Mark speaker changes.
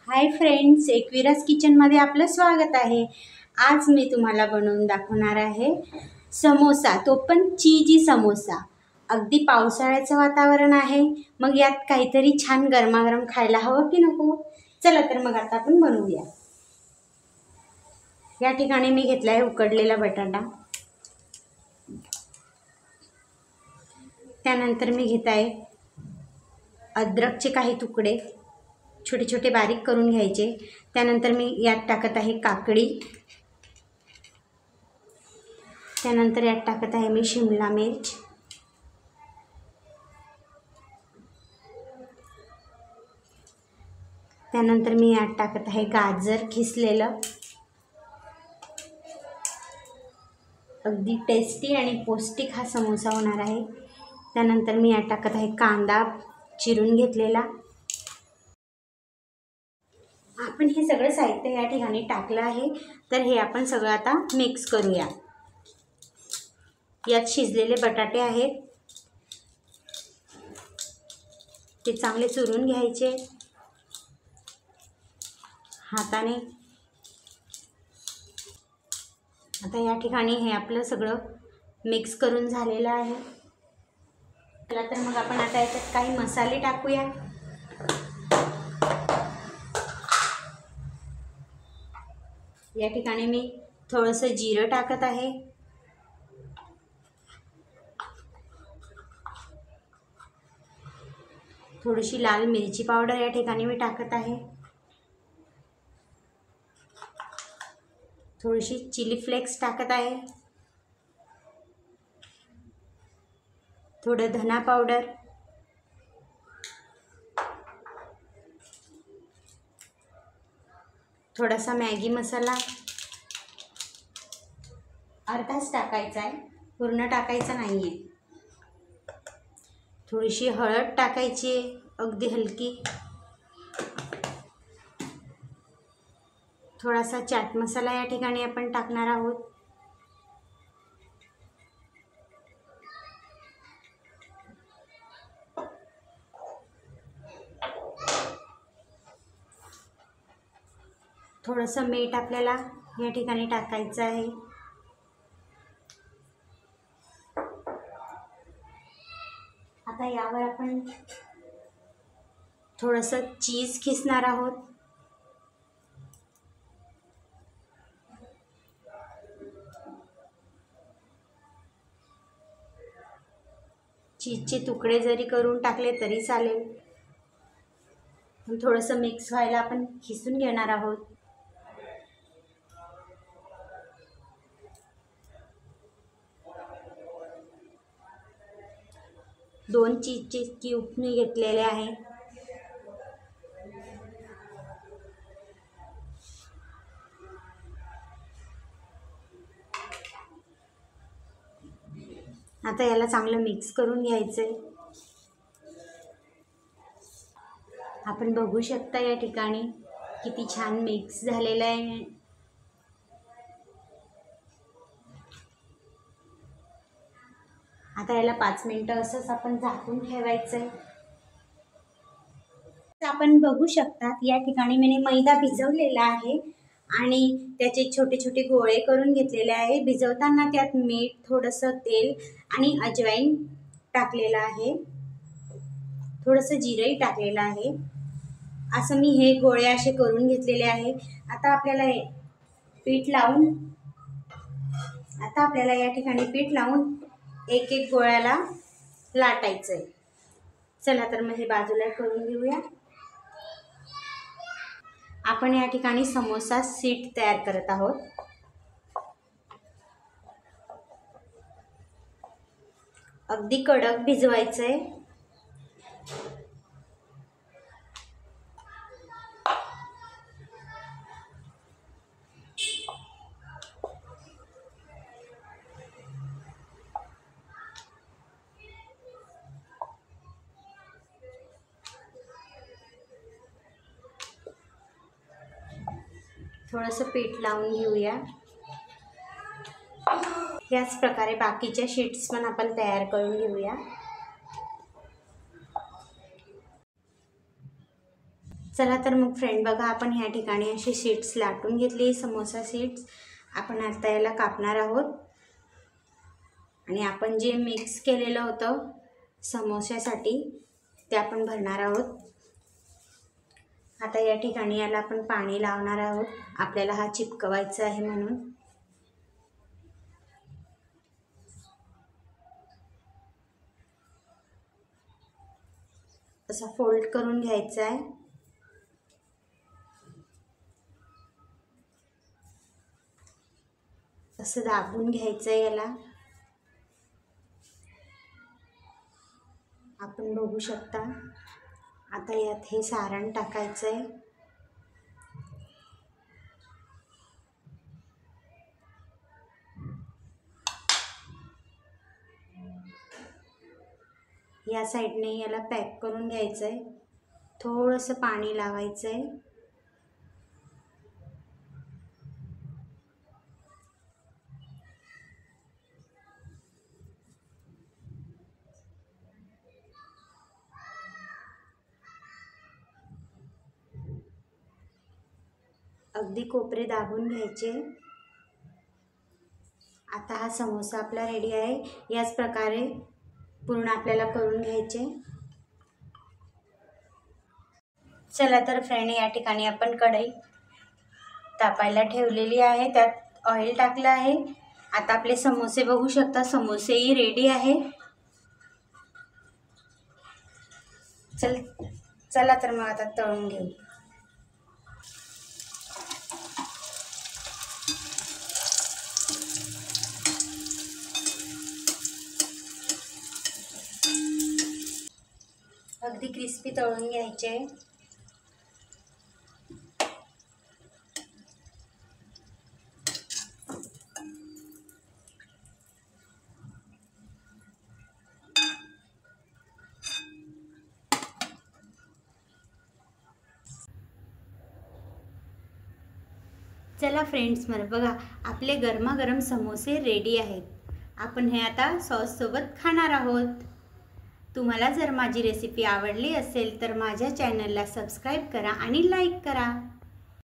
Speaker 1: Hi friends, एकविराज किचनमध्ये आपलं स्वागत आहे। आज मी तुम्हाला बनवून दाखवणार आहे समोसा, तो पण चीजी समोसा। अगदी पावसाळ्याचं वातावरण आहे, मग यात काहीतरी छान गरमागरम खायला हवं की नको। चला तर मग आता आपण बनवूया। या ठिकाणी मी घेतला आहे उकडलेला बटाटा, त्यानंतर मी घेत आहे अद्रकचे काही तुकडे, छोटे छोटे बारीक करून घ्यायचे। त्यानंतर मी यात टाकत आहे काकडी, त्यानंतर यात टाकत आहे मी शिमला मिर्च, त्यानंतर मी यात टाकत आहे गाजर खिसलेलं। अगदी टेस्टी आणि पौष्टिक हा समोसा होणार आहे। त्यानंतर मी यात टाकत आहे कांदा चिरून घेतलेला। आपण हे सगळं साहित्य या ठिकाणी टाकलं आहे, तर हे आपण सगळं आता मिक्स करूया। यात शिजलेले बटाटे आहेत, ते चांगले चुरून घ्यायचे हाताने। आता या ठिकाणी हे आपलं सगळं मिक्स करून झालेलं आहे। चला तर मग आपण आता याच्यात काही मसाले टाकूया। या ठिकाणी मी थोडंसं जिरं टाकत आहे, थोडीशी लाल मिरची पावडर या ठिकाणी मी टाकत आहे, थोडीशी चिली फ्लेक्स टाकत आहे, थोडं धना पावडर, थोडासा मॅगी मसाला, अर्धाच टाकायचा आहे, पूर्ण टाकायचा नाही आहे। थोडीशी हळद टाकायची आहे, अगदी हलकी, थोडासा चाट मसाला या ठिकाणी आपण टाकणार आहोत। थोडंसं मीठ आपल्याला या ठिकाणी टाकायचं आहे। आता यावर आपण थोडंसं चीज खिसणार आहोत। चीजचे तुकडे जरी करून टाकले तरी चालेल, थोडंसं मिक्स व्हायला आपण खिसून घेणार आहोत। दोन चीजचे क्यूब मी घेतलेले आहे। आता याला चांगलं मिक्स करून घ्यायचंय। आपण बघू शकता या ठिकाणी किती छान मिक्स झालेलं आहे। आता याला 5 मिनिटं असंच आपण झाकून ठेवायचंय। आपण बघू शकतात या ठिकाणी मी मैदा भिजवलेला आहे आणि त्याचे छोटे छोटे गोळे करून घेतलेले आहे। भिजवताना त्यात मीठ, थोडंसं तेल आणि अजवाईन टाकलेलं आहे, थोडंसं जिरंही टाकलेलं आहे। असं मी हे गोळे असे करून घेतलेले आहे। आता आपल्याला या ठिकाणी पीठ लावून एक एक गोळ्याला लाटायचंय। चला तर मग हे बाजूला करून घेऊया। आपण या ठिकाणी समोसा सीट तयार करत आहोत। अगदी कडक भिजवायचंय। थोडंसं पीठ लावून घेऊया। याच प्रकारे बाकीच्या शीट्स पण आपण तयार करून घेऊया। चला तर मग फ्रेंड बघा, आपण ह्या ठिकाणी अशी शीट्स लाटून घेतली, समोसा शीट्स. आपण आता याला कापणार आहोत आणि आपण जे मिक्स केलेलं होतं समोश्यासाठी ते आपण भरणार आहोत. आता या ठिकाणी याला आपण पाणी लावणार आहोत, आपल्याला हा चिपकवायचा आहे म्हणून. असा फोल्ड करून घ्यायचा आहे. असं दाबून घ्यायचं आहे याला. आपण बघू शकता. आता यात हे सारण टाकायचं आहे. या साईडने याला पॅक करून घ्यायचं आहे. थोडंसं पाणी लावायचं आहे. अगदी कोपरे दाबून घ्यायचे. आता हा समोसा आपला रेडी आहे. याच प्रकारे पूर्ण आपल्याला करून घ्यायचे. चला तर फ्रेंड, या ठिकाणी आपण कढई तापायला ठेवलेली आहे, त्यात ऑइल टाकलं आहे. आता आपले समोसे बघू शकता, समोसेही रेडी आहे. चला तर मग आता तळून घेऊ. अगदी क्रिस्पी तळून घ्यायचे. चला फ्रेंड्स, मला बघा, आपले गरमागरम समोसे रेडी आहेत. आपण हे आता सॉससोबत खाणार आहोत. तुम्हाला जर माझी रेसिपी आवडली असेल तर माझ्या चॅनलला सबस्क्राईब करा आणि लाईक करा.